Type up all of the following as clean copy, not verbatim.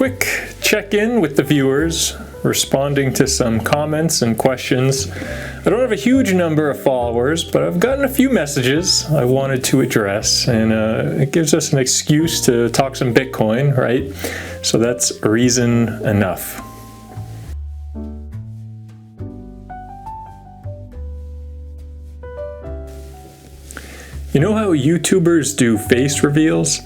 quick check-in with the viewers, responding to some comments and questions. I don't have a huge number of followers, but I've gotten a few messages I wanted to address, and it gives us an excuse to talk some Bitcoin, right? So that's reason enough. You know how YouTubers do face reveals?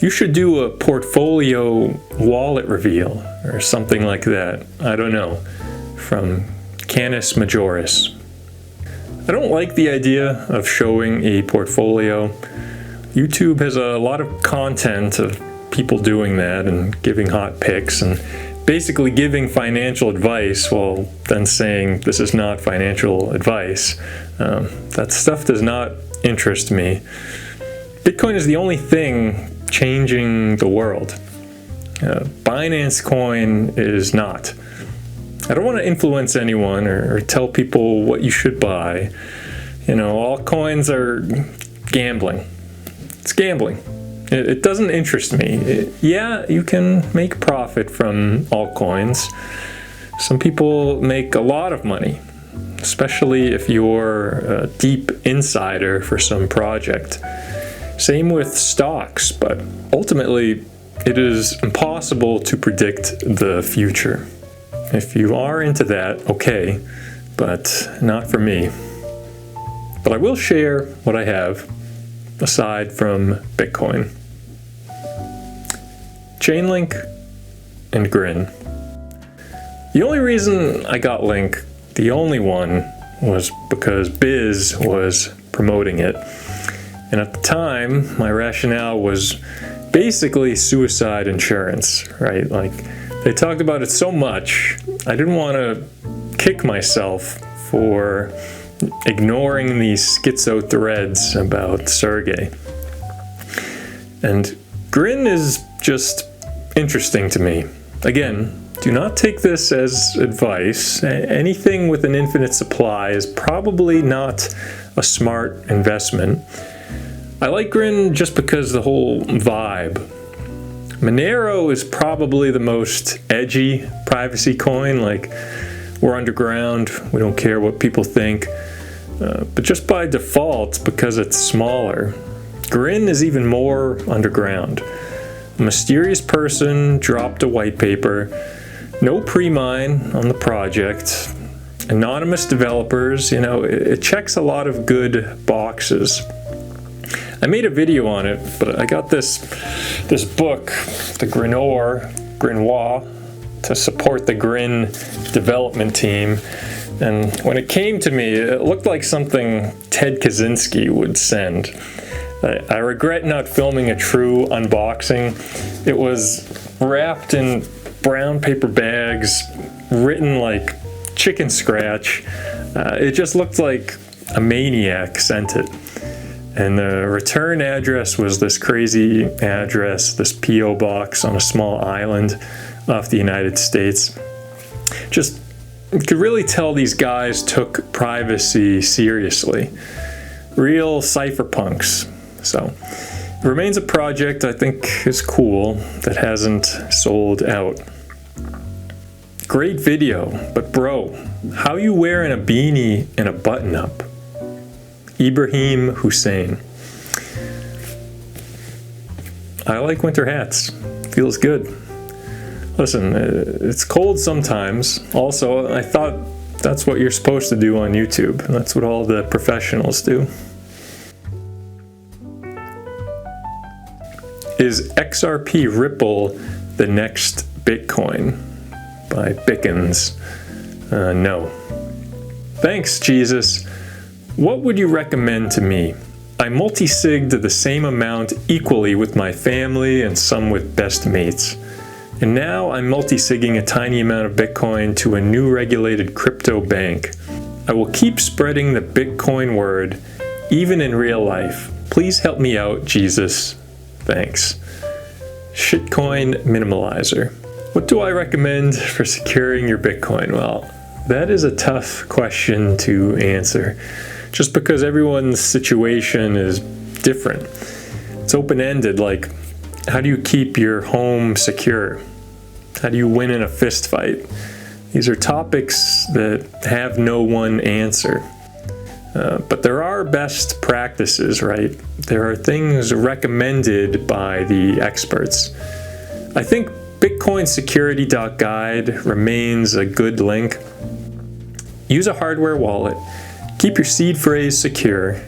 You should do a portfolio wallet reveal or something like that. I don't know. From Canis Majoris. I don't like the idea of showing a portfolio. YouTube has a lot of content of people doing that and giving hot picks and basically giving financial advice while then saying this is not financial advice. That stuff does not interest me. Bitcoin is the only thing changing the world. Binance coin is not. I don't want to influence anyone or tell people what you should buy. You know, altcoins are gambling. It's gambling. It doesn't interest me. Yeah, you can make profit from altcoins. Some people make a lot of money, especially if you're a deep insider for some project. Same with stocks, but ultimately it is impossible to predict the future. If you are into that, okay, but not for me. But I will share what I have aside from Bitcoin. Chainlink and Grin. The only reason I got Link, the only one, was because Biz was promoting it. And at the time, my rationale was basically suicide insurance, right? Like, they talked about it so much, I didn't want to kick myself for ignoring these schizo threads about Sergey. And Grin is just interesting to me. Again, do not take this as advice. Anything with an infinite supply is probably not a smart investment. I like Grin just because the whole vibe. Monero is probably the most edgy privacy coin, like we're underground, we don't care what people think. But just by default, because it's smaller, Grin is even more underground. A mysterious person dropped a white paper, no pre-mine on the project, anonymous developers, you know, it checks a lot of good boxes. I made a video on it, but I got this book, the Grinoir, to support the Grin development team. And when it came to me, it looked like something Ted Kaczynski would send. I regret not filming a true unboxing. It was wrapped in brown paper bags, written like chicken scratch. It just looked like a maniac sent it. And the return address was this crazy address, this P.O. box on a small island off the United States. Just, you could really tell these guys took privacy seriously. Real cypherpunks. So, it remains a project I think is cool that hasn't sold out. Great video, but bro, how you wearing a beanie and a button-up? Ibrahim Hussein. I like winter hats. Feels good. Listen, it's cold sometimes. Also, I thought that's what you're supposed to do on YouTube. That's what all the professionals do. Is XRP Ripple the next Bitcoin? By Bickens. No. Thanks, Jesus. What would you recommend to me? I multisigged the same amount equally with my family and some with best mates. And now I'm multisigging a tiny amount of Bitcoin to a new regulated crypto bank. I will keep spreading the Bitcoin word, even in real life. Please help me out, Jesus. Thanks. Shitcoin Minimalizer. What do I recommend for securing your Bitcoin? Well, that is a tough question to answer. Just because everyone's situation is different. It's open-ended, like, how do you keep your home secure? How do you win in a fist fight? These are topics that have no one answer. But there are best practices, right? There are things recommended by the experts. I think bitcoinsecurity.guide remains a good link. Use a hardware wallet. Keep your seed phrase secure.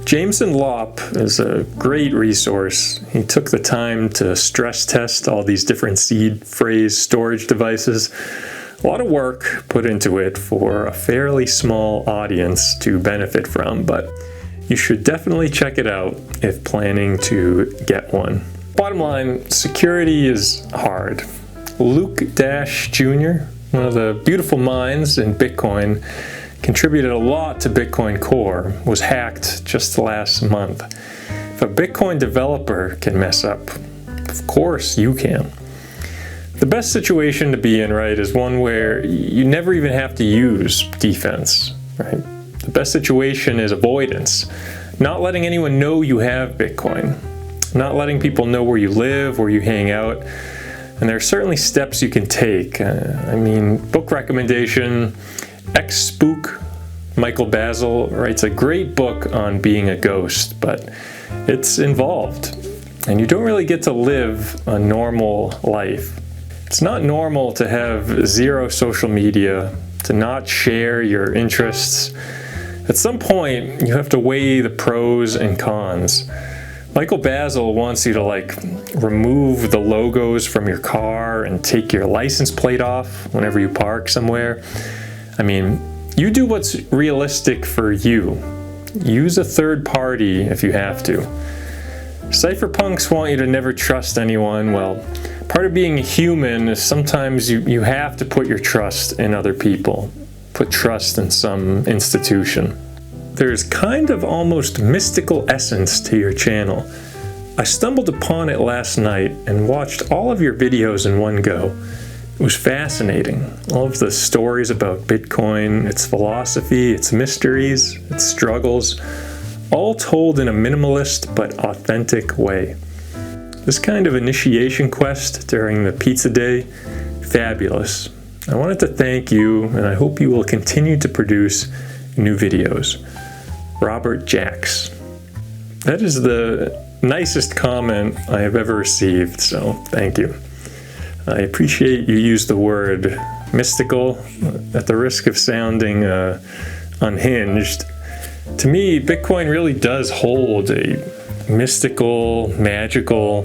Jameson Lopp is a great resource. He took the time to stress test all these different seed phrase storage devices. A lot of work put into it for a fairly small audience to benefit from, but you should definitely check it out if planning to get one. Bottom line, security is hard. Luke Dash Jr., one of the beautiful minds in Bitcoin, contributed a lot to Bitcoin Core, was hacked just last month. If a Bitcoin developer can mess up, of course you can. The best situation to be in, right, is one where you never even have to use defense, right? The best situation is avoidance. Not letting anyone know you have Bitcoin. Not letting people know where you live, where you hang out. And there are certainly steps you can take. Book recommendation, Spook, Michael Basil writes a great book on being a ghost, but it's involved. And you don't really get to live a normal life. It's not normal to have zero social media, to not share your interests. At some point, you have to weigh the pros and cons. Michael Basil wants you to remove the logos from your car and take your license plate off whenever you park somewhere. You do what's realistic for you. Use a third party if you have to. Cypherpunks want you to never trust anyone. Well, part of being a human is sometimes you have to put your trust in other people. Put trust in some institution. There's kind of almost mystical essence to your channel. I stumbled upon it last night and watched all of your videos in one go. It was fascinating. All of the stories about Bitcoin, its philosophy, its mysteries, its struggles, all told in a minimalist but authentic way. This kind of initiation quest during the pizza day, fabulous. I wanted to thank you, and I hope you will continue to produce new videos. Robert Jacks. That is the nicest comment I have ever received, so thank you. I appreciate you use the word mystical at the risk of sounding unhinged. To me, Bitcoin really does hold a mystical, magical,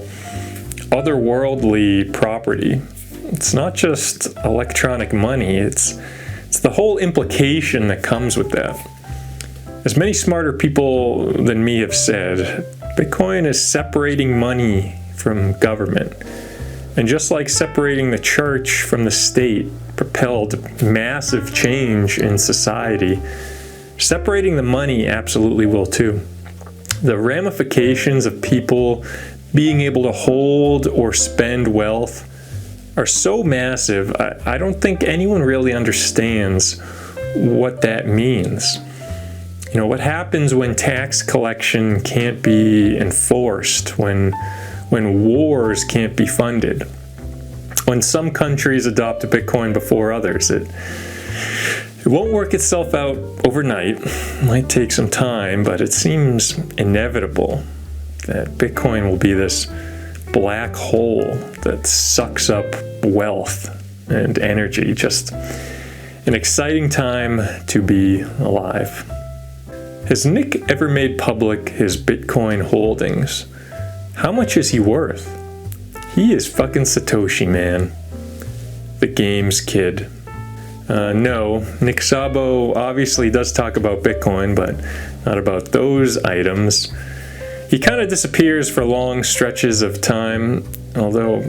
otherworldly property. It's not just electronic money, it's the whole implication that comes with that. As many smarter people than me have said, Bitcoin is separating money from government. And just like separating the church from the state propelled massive change in society, separating the money absolutely will too. The ramifications of people being able to hold or spend wealth are so massive, I don't think anyone really understands what that means. What happens when tax collection can't be enforced, when wars can't be funded, when some countries adopt Bitcoin before others? It won't work itself out overnight. It might take some time, but it seems inevitable that Bitcoin will be this black hole that sucks up wealth and energy. Just an exciting time to be alive. Has Nick ever made public his Bitcoin holdings? How much is he worth? He is fucking Satoshi, man. The games kid. No, Nick Sabo obviously does talk about Bitcoin, but not about those items. He kind of disappears for long stretches of time, although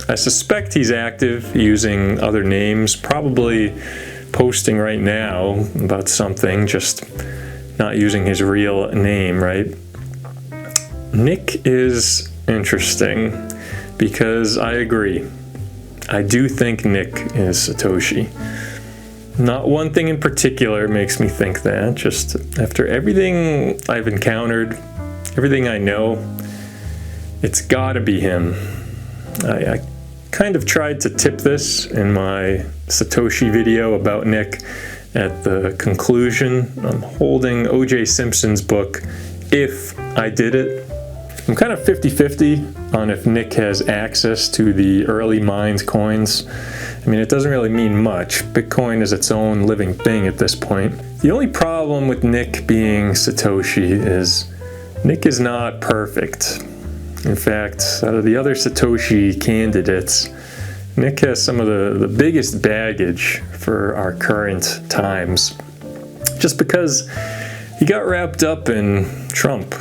I suspect he's active using other names, probably posting right now about something, just not using his real name, right? Nick is interesting because I agree. I do think Nick is Satoshi. Not one thing in particular makes me think that. Just after everything I've encountered, everything I know, it's gotta be him. I kind of tried to tip this in my Satoshi video about Nick at the conclusion. I'm holding O.J. Simpson's book, If I Did It. I'm kind of 50-50 on if Nick has access to the early mined coins. I mean, it doesn't really mean much. Bitcoin is its own living thing at this point. The only problem with Nick being Satoshi is Nick is not perfect. In fact, out of the other Satoshi candidates, Nick has some of the biggest baggage for our current times. Just because he got wrapped up in Trump,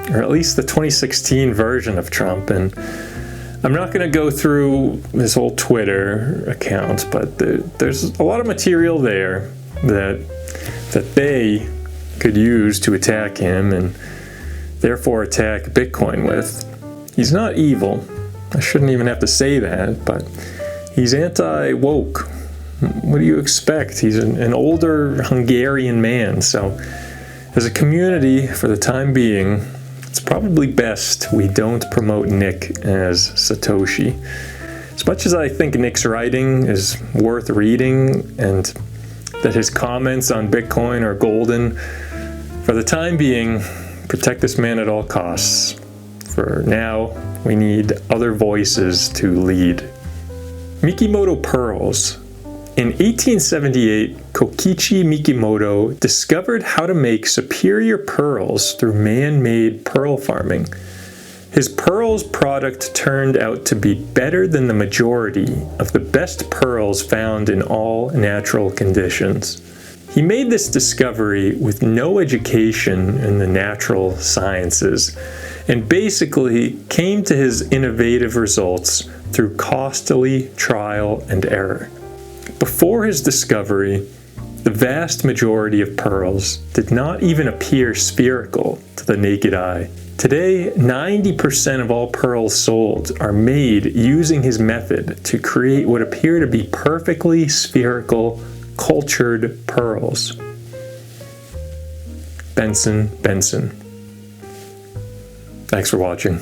or at least the 2016 version of Trump. And I'm not going to go through his whole Twitter account, but there's a lot of material there that they could use to attack him and therefore attack Bitcoin with. He's not evil. I shouldn't even have to say that, but he's anti-woke. What do you expect? He's an older Hungarian man, so as a community, for the time being, it's probably best we don't promote Nick as Satoshi. As much as I think Nick's writing is worth reading and that his comments on Bitcoin are golden, for the time being, protect this man at all costs. For now, we need other voices to lead. Mikimoto Pearls. In 1878, Kokichi Mikimoto discovered how to make superior pearls through man-made pearl farming. His pearls product turned out to be better than the majority of the best pearls found in all natural conditions. He made this discovery with no education in the natural sciences, and basically came to his innovative results through costly trial and error. Before his discovery, the vast majority of pearls did not even appear spherical to the naked eye. Today, 90% of all pearls sold are made using his method to create what appear to be perfectly spherical, cultured pearls. Benson. Thanks for watching.